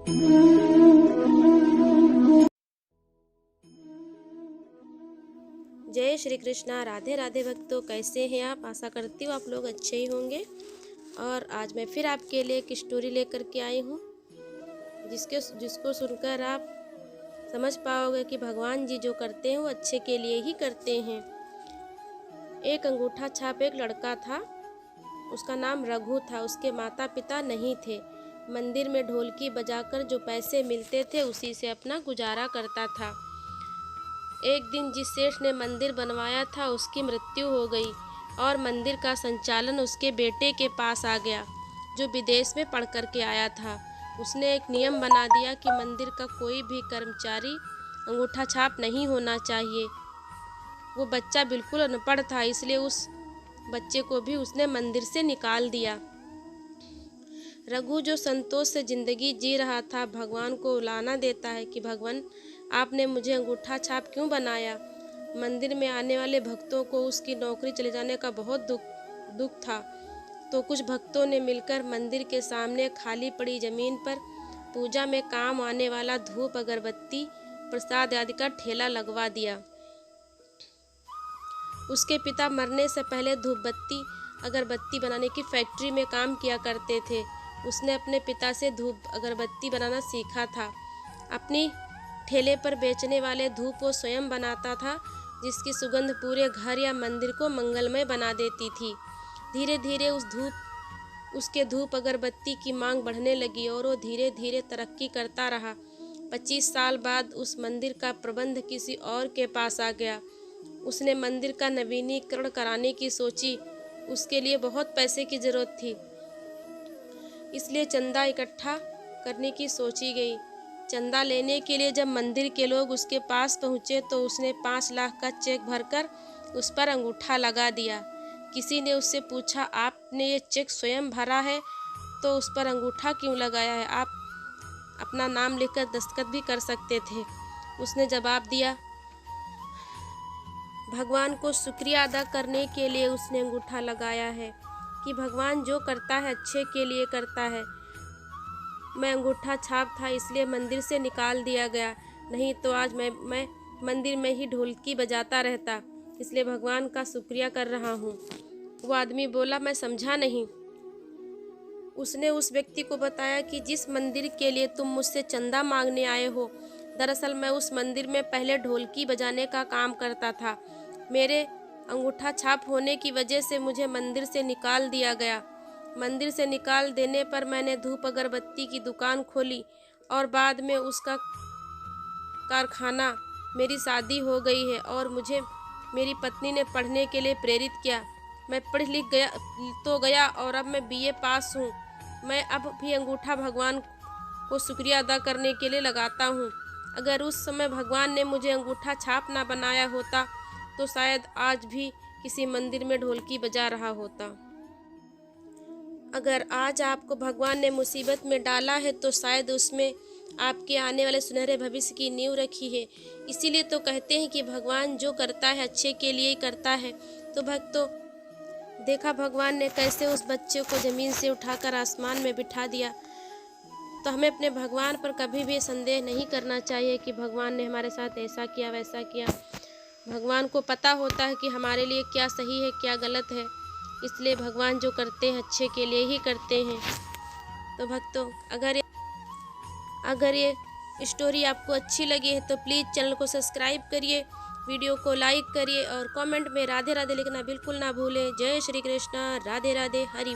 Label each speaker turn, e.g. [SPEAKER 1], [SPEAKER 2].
[SPEAKER 1] जय श्री कृष्णा। राधे राधे भक्तों, कैसे हैं आप? आशा करती हूँ आप लोग अच्छे ही होंगे। और आज मैं फिर आपके लिए एक स्टोरी लेकर के आई हूँ जिसको सुनकर आप समझ पाओगे कि भगवान जी जो करते हैं वो अच्छे के लिए ही करते हैं। एक अंगूठा छाप एक लड़का था, उसका नाम रघु था। उसके माता पिता नहीं थे। मंदिर में ढोलकी बजाकर जो पैसे मिलते थे उसी से अपना गुजारा करता था। एक दिन जिस सेठ ने मंदिर बनवाया था उसकी मृत्यु हो गई और मंदिर का संचालन उसके बेटे के पास आ गया, जो विदेश में पढ़ कर के आया था। उसने एक नियम बना दिया कि मंदिर का कोई भी कर्मचारी अंगूठा छाप नहीं होना चाहिए। वो बच्चा बिल्कुल अनपढ़ था, इसलिए उस बच्चे को भी उसने मंदिर से निकाल दिया। रघु जो संतोष से जिंदगी जी रहा था, भगवान को उलाहना देता है कि भगवान, आपने मुझे अंगूठा छाप क्यों बनाया? मंदिर में आने वाले भक्तों को उसकी नौकरी चले जाने का बहुत दुख था। तो कुछ भक्तों ने मिलकर मंदिर के सामने खाली पड़ी जमीन पर पूजा में काम आने वाला धूप, अगरबत्ती, प्रसाद आदि का ठेला लगवा दिया। उसके पिता मरने से पहले धूप बत्ती अगरबत्ती बनाने की फैक्ट्री में काम किया करते थे। उसने अपने पिता से धूप अगरबत्ती बनाना सीखा था। अपनी ठेले पर बेचने वाले धूप वो स्वयं बनाता था, जिसकी सुगंध पूरे घर या मंदिर को मंगलमय बना देती थी। धीरे धीरे उसके धूप अगरबत्ती की मांग बढ़ने लगी और वो धीरे धीरे तरक्की करता रहा। 25 साल बाद उस मंदिर का प्रबंध किसी और के पास आ गया। उसने मंदिर का नवीनीकरण कराने की सोची। उसके लिए बहुत पैसे की जरूरत थी, इसलिए चंदा इकट्ठा करने की सोची गई। चंदा लेने के लिए जब मंदिर के लोग उसके पास पहुँचे तो उसने 5 लाख का चेक भरकर उस पर अंगूठा लगा दिया। किसी ने उससे पूछा, आपने ये चेक स्वयं भरा है तो उस पर अंगूठा क्यों लगाया है? आप अपना नाम लिखकर दस्तखत भी कर सकते थे। उसने जवाब दिया, भगवान को शुक्रिया अदा करने के लिए उसने अंगूठा लगाया है कि भगवान जो करता है अच्छे के लिए करता है। मैं अंगूठा छाप था इसलिए मंदिर से निकाल दिया गया, नहीं तो आज मैं मंदिर में ही ढोलकी बजाता रहता। इसलिए भगवान का शुक्रिया कर रहा हूँ। वो आदमी बोला, मैं समझा नहीं। उसने उस व्यक्ति को बताया कि जिस मंदिर के लिए तुम मुझसे चंदा मांगने आए हो, दरअसल मैं उस मंदिर में पहले ढोलकी बजाने का काम करता था। मेरे अंगूठा छाप होने की वजह से मुझे मंदिर से निकाल दिया गया। मंदिर से निकाल देने पर मैंने धूप अगरबत्ती की दुकान खोली और बाद में उसका कारखाना। मेरी शादी हो गई है और मुझे मेरी पत्नी ने पढ़ने के लिए प्रेरित किया। मैं पढ़ लिख गया और अब मैं बीए पास हूँ। मैं अब भी अंगूठा भगवान को शुक्रिया अदा करने के लिए लगाता हूँ। अगर उस समय भगवान ने मुझे अंगूठा छाप ना बनाया होता तो शायद आज भी किसी मंदिर में ढोलकी बजा रहा होता। अगर आज आपको भगवान ने मुसीबत में डाला है तो शायद उसमें आपके आने वाले सुनहरे भविष्य की नींव रखी है। इसीलिए तो कहते हैं कि भगवान जो करता है अच्छे के लिए ही करता है। तो भक्तों, देखा भगवान ने कैसे उस बच्चे को ज़मीन से उठाकर आसमान में बिठा दिया। तो हमें अपने भगवान पर कभी भी संदेह नहीं करना चाहिए कि भगवान ने हमारे साथ ऐसा किया वैसा किया। भगवान को पता होता है कि हमारे लिए क्या सही है क्या गलत है, इसलिए भगवान जो करते हैं अच्छे के लिए ही करते हैं। तो भक्तों, अगर ये स्टोरी आपको अच्छी लगी है तो प्लीज़ चैनल को सब्सक्राइब करिए, वीडियो को लाइक करिए और कमेंट में राधे राधे लिखना बिल्कुल ना भूलें। जय श्री कृष्ण। राधे राधे। हरि।